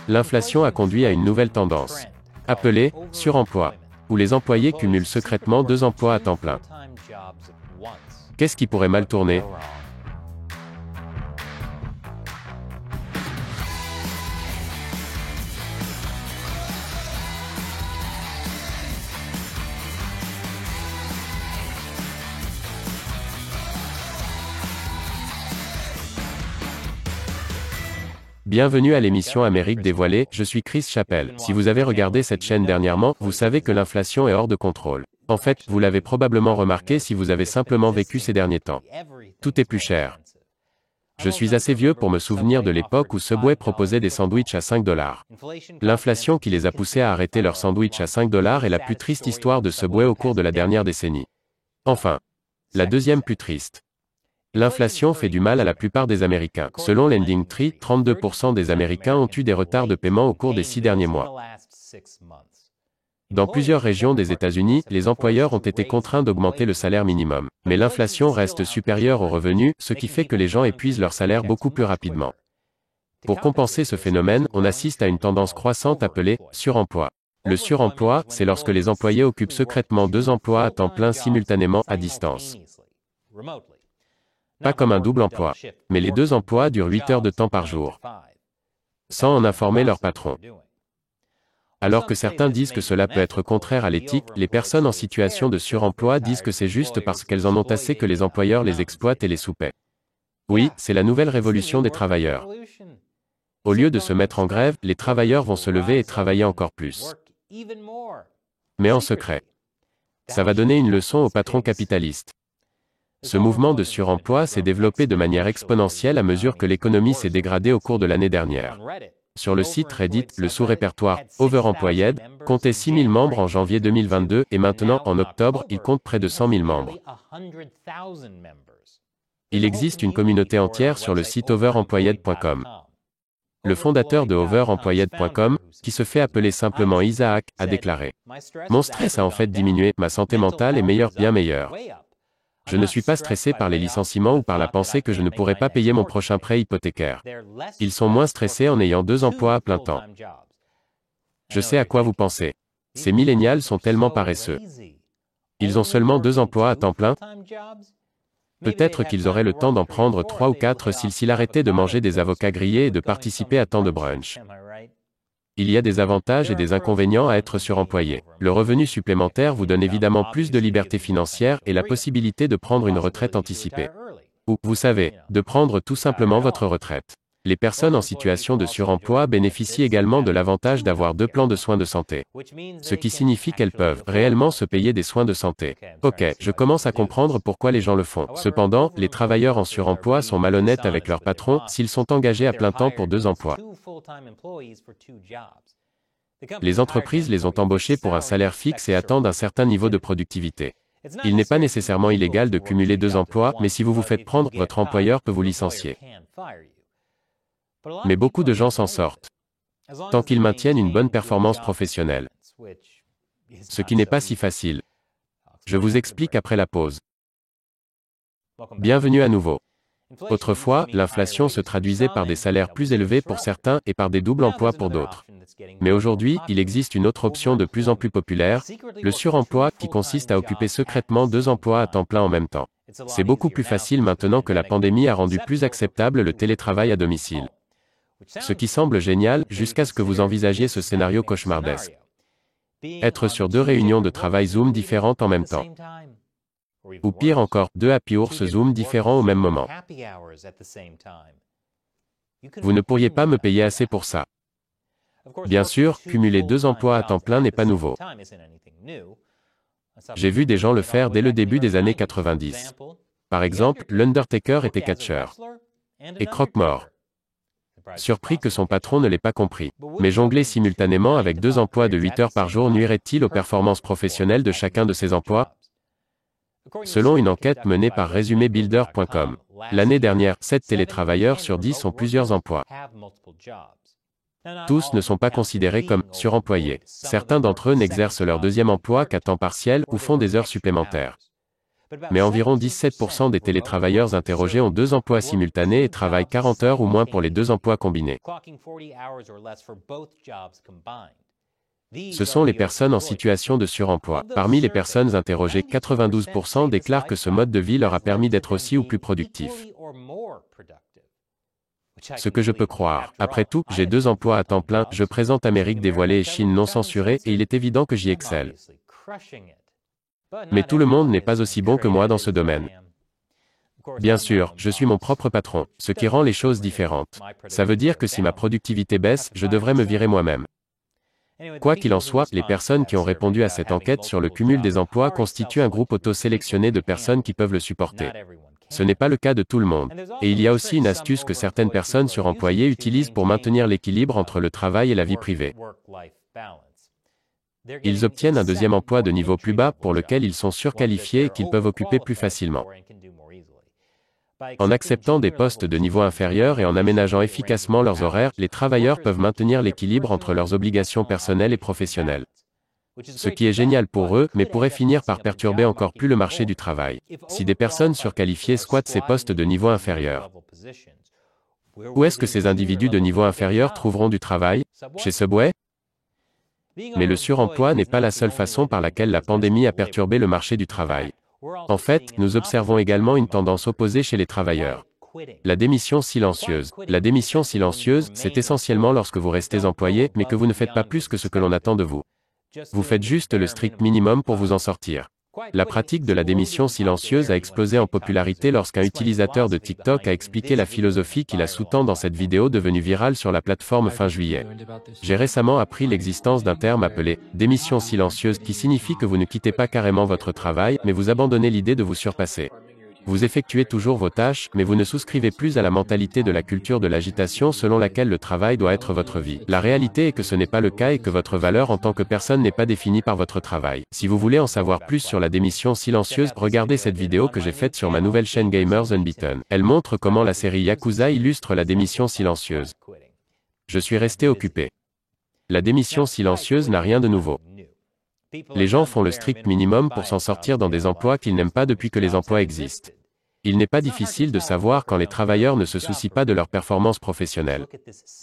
L'inflation a conduit à une nouvelle tendance, appelée suremploi, où les employés cumulent secrètement 2 emplois à temps plein. Qu'est-ce qui pourrait mal tourner? Bienvenue à l'émission Amérique dévoilée, je suis Chris Chappell. Si vous avez regardé cette chaîne dernièrement, vous savez que l'inflation est hors de contrôle. En fait, vous l'avez probablement remarqué si vous avez simplement vécu ces derniers temps. Tout est plus cher. Je suis assez vieux pour me souvenir de l'époque où Subway proposait des sandwichs à 5 $. L'inflation qui les a poussés à arrêter leurs sandwichs à 5 $ est la plus triste histoire de Subway au cours de la dernière décennie. Enfin, la deuxième plus triste. L'inflation fait du mal à la plupart des Américains. Selon LendingTree, 32% des Américains ont eu des retards de paiement au cours des 6 derniers mois. Dans plusieurs régions des États-Unis, les employeurs ont été contraints d'augmenter le salaire minimum. Mais l'inflation reste supérieure aux revenus, ce qui fait que les gens épuisent leur salaire beaucoup plus rapidement. Pour compenser ce phénomène, on assiste à une tendance croissante appelée suremploi. Le suremploi, c'est lorsque les employés occupent secrètement 2 emplois à temps plein simultanément à distance. Pas comme un double emploi, mais les 2 emplois durent 8 heures de temps par jour, sans en informer leur patron. Alors que certains disent que cela peut être contraire à l'éthique, les personnes en situation de suremploi disent que c'est juste parce qu'elles en ont assez que les employeurs les exploitent et les sous-paient. Oui, c'est la nouvelle révolution des travailleurs. Au lieu de se mettre en grève, les travailleurs vont se lever et travailler encore plus. Mais en secret. Ça va donner une leçon aux patrons capitalistes. Ce mouvement de suremploi s'est développé de manière exponentielle à mesure que l'économie s'est dégradée au cours de l'année dernière. Sur le site Reddit, le sous-répertoire « Overemployed » comptait 6 000 membres en janvier 2022 et maintenant, en octobre, il compte près de 100 000 membres. Il existe une communauté entière sur le site overemployed.com. Le fondateur de overemployed.com, qui se fait appeler simplement Isaac, a déclaré « Mon stress a en fait diminué, ma santé mentale est meilleure, bien meilleure. Je ne suis pas stressé par les licenciements ou par la pensée que je ne pourrai pas payer mon prochain prêt hypothécaire. Ils sont moins stressés en ayant 2 emplois à plein temps. Je sais à quoi vous pensez. Ces millénials sont tellement paresseux. Ils ont seulement 2 emplois à temps plein? Peut-être qu'ils auraient le temps d'en prendre 3 ou 4 s'ils arrêtaient de manger des avocats grillés et de participer à tant de brunch. Il y a des avantages et des inconvénients à être suremployé. Le revenu supplémentaire vous donne évidemment plus de liberté financière et la possibilité de prendre une retraite anticipée. Ou, vous savez, de prendre tout simplement votre retraite. Les personnes en situation de suremploi bénéficient également de l'avantage d'avoir 2 plans de soins de santé. Ce qui signifie qu'elles peuvent réellement se payer des soins de santé. Ok, je commence à comprendre pourquoi les gens le font. Cependant, les travailleurs en suremploi sont malhonnêtes avec leur patron s'ils sont engagés à plein temps pour 2 emplois. Les entreprises les ont embauchés pour un salaire fixe et attendent un certain niveau de productivité. Il n'est pas nécessairement illégal de cumuler 2 emplois, mais si vous vous faites prendre, votre employeur peut vous licencier. Mais beaucoup de gens s'en sortent, tant qu'ils maintiennent une bonne performance professionnelle. Ce qui n'est pas si facile. Je vous explique après la pause. Bienvenue à nouveau. Autrefois, l'inflation se traduisait par des salaires plus élevés pour certains et par des doubles emplois pour d'autres. Mais aujourd'hui, il existe une autre option de plus en plus populaire, le suremploi, qui consiste à occuper secrètement 2 emplois à temps plein en même temps. C'est beaucoup plus facile maintenant que la pandémie a rendu plus acceptable le télétravail à domicile. Ce qui semble génial, jusqu'à ce que vous envisagiez ce scénario cauchemardesque. Être sur 2 réunions de travail Zoom différentes en même temps. Ou pire encore, 2 happy hours Zoom différents au même moment. Vous ne pourriez pas me payer assez pour ça. Bien sûr, cumuler 2 emplois à temps plein n'est pas nouveau. J'ai vu des gens le faire dès le début des années 90. Par exemple, l'Undertaker était catcheur. Et croque-mort. Surpris que son patron ne l'ait pas compris. Mais jongler simultanément avec 2 emplois de 8 heures par jour nuirait-il aux performances professionnelles de chacun de ces emplois? Selon une enquête menée par ResumeBuilder.com, l'année dernière, 7 télétravailleurs sur 10 ont plusieurs emplois. Tous ne sont pas considérés comme suremployés. Certains d'entre eux n'exercent leur 2e emploi qu'à temps partiel ou font des heures supplémentaires. Mais environ 17% des télétravailleurs interrogés ont 2 emplois simultanés et travaillent 40 heures ou moins pour les 2 emplois combinés. Ce sont les personnes en situation de suremploi. Parmi les personnes interrogées, 92% déclarent que ce mode de vie leur a permis d'être aussi ou plus productifs. Ce que je peux croire. Après tout, j'ai 2 emplois à temps plein, je présente Amérique dévoilée et Chine non censurée, et il est évident que j'y excelle. Mais tout le monde n'est pas aussi bon que moi dans ce domaine. Bien sûr, je suis mon propre patron, ce qui rend les choses différentes. Ça veut dire que si ma productivité baisse, je devrais me virer moi-même. Quoi qu'il en soit, les personnes qui ont répondu à cette enquête sur le cumul des emplois constituent un groupe auto-sélectionné de personnes qui peuvent le supporter. Ce n'est pas le cas de tout le monde. Et il y a aussi une astuce que certaines personnes suremployées utilisent pour maintenir l'équilibre entre le travail et la vie privée. Ils obtiennent un deuxième emploi de niveau plus bas pour lequel ils sont surqualifiés et qu'ils peuvent occuper plus facilement. En acceptant des postes de niveau inférieur et en aménageant efficacement leurs horaires, les travailleurs peuvent maintenir l'équilibre entre leurs obligations personnelles et professionnelles. Ce qui est génial pour eux, mais pourrait finir par perturber encore plus le marché du travail. Si des personnes surqualifiées squattent ces postes de niveau inférieur, où est-ce que ces individus de niveau inférieur trouveront du travail? Chez Subway? Mais le suremploi n'est pas la seule façon par laquelle la pandémie a perturbé le marché du travail. En fait, nous observons également une tendance opposée chez les travailleurs. La démission silencieuse. La démission silencieuse, c'est essentiellement lorsque vous restez employé, mais que vous ne faites pas plus que ce que l'on attend de vous. Vous faites juste le strict minimum pour vous en sortir. La pratique de la démission silencieuse a explosé en popularité lorsqu'un utilisateur de TikTok a expliqué la philosophie qui la sous-tend dans cette vidéo devenue virale sur la plateforme fin juillet. J'ai récemment appris l'existence d'un terme appelé « démission silencieuse » qui signifie que vous ne quittez pas carrément votre travail, mais vous abandonnez l'idée de vous surpasser. Vous effectuez toujours vos tâches, mais vous ne souscrivez plus à la mentalité de la culture de l'agitation selon laquelle le travail doit être votre vie. La réalité est que ce n'est pas le cas et que votre valeur en tant que personne n'est pas définie par votre travail. Si vous voulez en savoir plus sur la démission silencieuse, regardez cette vidéo que j'ai faite sur ma nouvelle chaîne Gamers Unbeaten. Elle montre comment la série Yakuza illustre la démission silencieuse. Je suis resté occupé. La démission silencieuse n'a rien de nouveau. Les gens font le strict minimum pour s'en sortir dans des emplois qu'ils n'aiment pas depuis que les emplois existent. Il n'est pas difficile de savoir quand les travailleurs ne se soucient pas de leur performance professionnelle.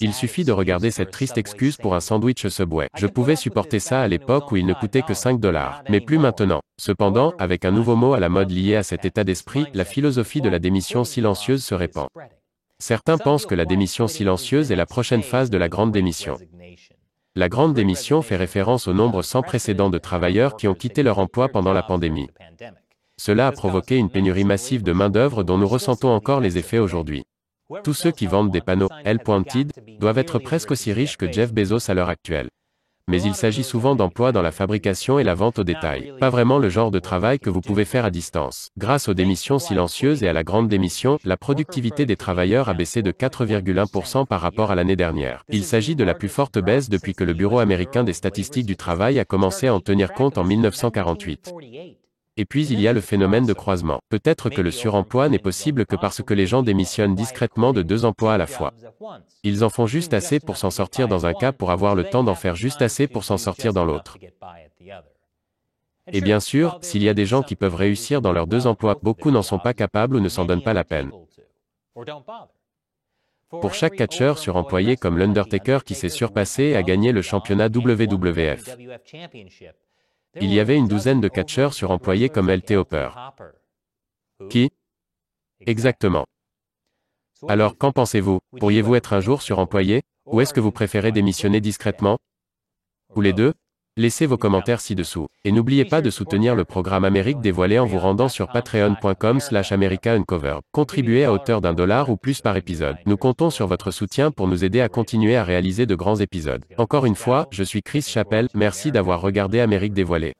Il suffit de regarder cette triste excuse pour un sandwich Subway. Je pouvais supporter ça à l'époque où il ne coûtait que 5 $, mais plus maintenant. Cependant, avec un nouveau mot à la mode lié à cet état d'esprit, la philosophie de la démission silencieuse se répand. Certains pensent que la démission silencieuse est la prochaine phase de la grande démission. La grande démission fait référence au nombre sans précédent de travailleurs qui ont quitté leur emploi pendant la pandémie. Cela a provoqué une pénurie massive de main-d'œuvre dont nous ressentons encore les effets aujourd'hui. Tous ceux qui vendent des panneaux L-pointed doivent être presque aussi riches que Jeff Bezos à l'heure actuelle. Mais il s'agit souvent d'emplois dans la fabrication et la vente au détail. Pas vraiment le genre de travail que vous pouvez faire à distance. Grâce aux démissions silencieuses et à la grande démission, la productivité des travailleurs a baissé de 4,1% par rapport à l'année dernière. Il s'agit de la plus forte baisse depuis que le Bureau américain des statistiques du travail a commencé à en tenir compte en 1948. Et puis il y a le phénomène de croisement. Peut-être que le suremploi n'est possible que parce que les gens démissionnent discrètement de 2 emplois à la fois. Ils en font juste assez pour s'en sortir dans un cas pour avoir le temps d'en faire juste assez pour s'en sortir dans l'autre. Et bien sûr, s'il y a des gens qui peuvent réussir dans leurs 2 emplois, beaucoup n'en sont pas capables ou ne s'en donnent pas la peine. Pour chaque catcheur suremployé comme l'Undertaker qui s'est surpassé et a gagné le championnat WWF, il y avait une douzaine de catcheurs suremployés comme LT Hopper. Qui? Exactement. Alors, qu'en pensez-vous? Pourriez-vous être un jour suremployé? Ou est-ce que vous préférez démissionner discrètement? Ou les deux? Laissez vos commentaires ci-dessous. Et n'oubliez pas de soutenir le programme Amérique dévoilée en vous rendant sur patreon.com/americauncovered. Contribuez à hauteur d'$1 ou plus par épisode. Nous comptons sur votre soutien pour nous aider à continuer à réaliser de grands épisodes. Encore une fois, je suis Chris Chappell, merci d'avoir regardé Amérique dévoilée.